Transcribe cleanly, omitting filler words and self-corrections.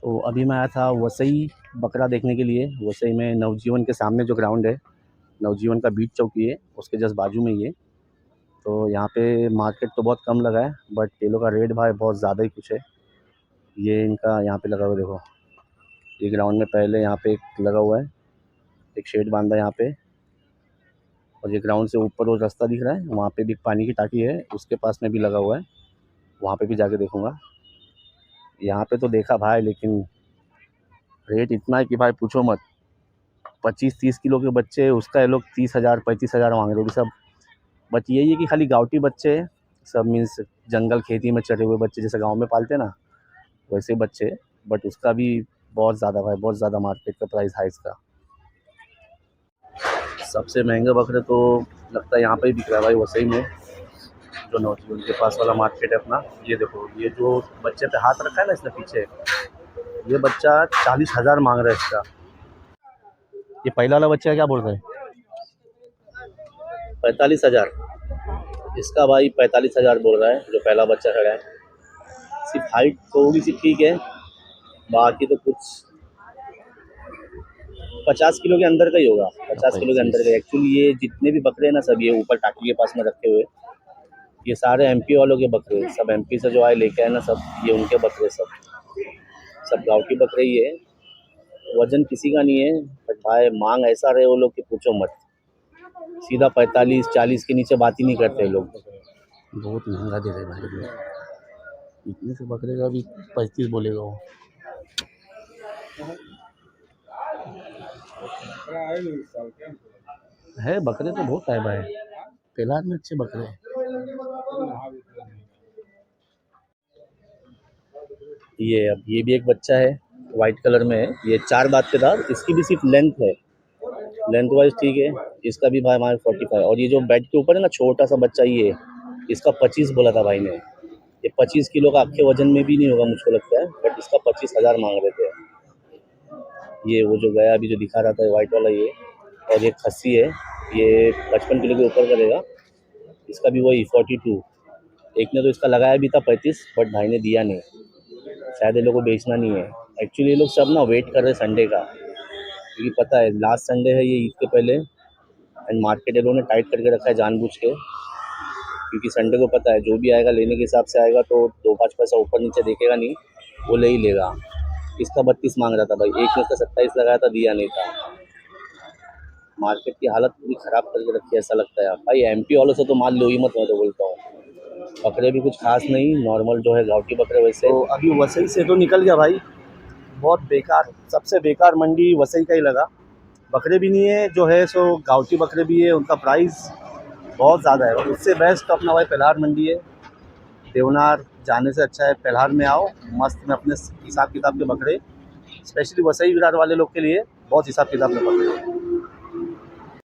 तो अभी मैं आया था वसई बकरा देखने के लिए। वसई में नवजीवन के सामने जो ग्राउंड है, नवजीवन का बीच चौकी है, उसके जस्ट बाजू में ही है। तो यहाँ पे मार्केट तो बहुत कम लगा है, बट केलों का रेट भाई बहुत ज़्यादा ही कुछ है। ये इनका यहाँ पे लगा हुआ देखो, ये ग्राउंड में पहले यहाँ पे एक लगा हुआ है, एक शेड बांधा है यहाँ पे। और ये ग्राउंड से ऊपर वो रास्ता दिख रहा है, वहाँ पे भी एक पानी की टाकी है, उसके पास में भी लगा हुआ है, वहाँ पे भी जाके देखूँगा। यहाँ पे तो देखा भाई, लेकिन रेट इतना है कि भाई पूछो मत। 25-30 किलो के बच्चे, उसका ये लोग 30,000 35,000 मांग रहे हैं सब। बट यही है कि खाली गाँवटी बच्चे हैं, सब मीन्स जंगल खेती में चरे हुए बच्चे, जैसे गाँव में पालते हैं ना, वैसे बच्चे। बट उसका भी बहुत ज़्यादा भाई, बहुत ज़्यादा मार्केट का प्राइस है इसका। सबसे महंगे बकरे तो लगता है यहाँ पे ही बिक रहा है भाई, वसई में, जो नौजीवन के पास वाला मार्केट है अपना। ये देखो, ये जो बच्चे पे हाथ रखा है ना इसने पीछे, ये बच्चा 40,000 मांग रहा है इसका। ये पहला वाला बच्चा क्या बोल रहा है? 45,000। इसका भाई 45,000 बोल रहा है, जो पहला बच्चा खड़ा है। सिर्फ हाइट थोड़ी सी ठीक है, बाकी तो कुछ 50 किलो के अंदर का ही होगा, 50 किलो के अंदर का। एक्चुअली ये जितने भी बकरे हैं ना, सब ये ऊपर टाकी के पास में रखे हुए, ये सारे एमपी वालों के बकरे, सब एमपी से जो आए लेके आए ना, सब ये उनके बकरे, सब गाँव के बकरे ही है। वजन किसी का नहीं है, बट भाई मांग ऐसा रहे वो लोग कि पूछो मत। सीधा 45-40 के नीचे बात ही नहीं करते लोग। बहुत महंगा दे रहे भाई लोग, इतने से बकरे का भी 35 बोलेगा वो। है बकरे तो बहुत है भाई, फिलहाल में अच्छे बकरे हैं। ये अब ये भी एक बच्चा है, वाइट कलर में है, ये 4 दांत के दांत, इसकी भी सिर्फ लेंथ है, लेंथ वाइज ठीक है। इसका भी भाई हमारे 45। और ये जो बेड के ऊपर है ना छोटा सा बच्चा, ये इसका 25 बोला था भाई ने। ये 25 किलो का अक्के वजन में भी नहीं होगा मुझको लगता है, बट इसका 25,000 मांग रहे थे। ये वो जो गया अभी जो दिखा रहा था वाइट वाला ये। और ये खस्सी है, ये 55 किलो के ऊपर करेगा, इसका भी वही 42। एक ने तो इसका लगाया भी था 35, बट भाई ने दिया नहीं, शायद ये लोग को बेचना नहीं है। एक्चुअली ये लोग सब ना वेट कर रहे हैं संडे का, क्योंकि पता है लास्ट संडे है ये ईद के पहले, एंड मार्केट ये लोगों ने टाइट करके रखा है जानबूझ के, क्योंकि संडे को पता है जो भी आएगा लेने के हिसाब से आएगा, तो 2-5 पैसा ऊपर नीचे देखेगा नहीं, वो ले ही लेगा। इसका 32 मांग रहा था भाई, एक ने इसका 27 लगाया था, दिया नहीं था। मार्केट की हालत पूरी ख़राब करके रखी है, ऐसा लगता है भाई। एमपी वालों से तो माल लो ही मत, मैं तो बोलता हूँ। बकरे भी कुछ खास नहीं, नॉर्मल जो है गाँव के बकरे वैसे। तो अभी वसई से तो निकल गया भाई, बहुत बेकार, सबसे बेकार मंडी वसई का ही लगा। बकरे भी नहीं है, जो है सो गाँव के बकरे भी है, उनका प्राइस बहुत ज़्यादा है। उससे बेस्ट तो अपना भाई पेल्हार मंडी है। देवनार जाने से अच्छा है पेल्हार में आओ, मस्त में अपने हिसाब किताब के बकरे, स्पेशली वसई विरार वाले लोग के लिए बहुत हिसाब किताब के बकरे।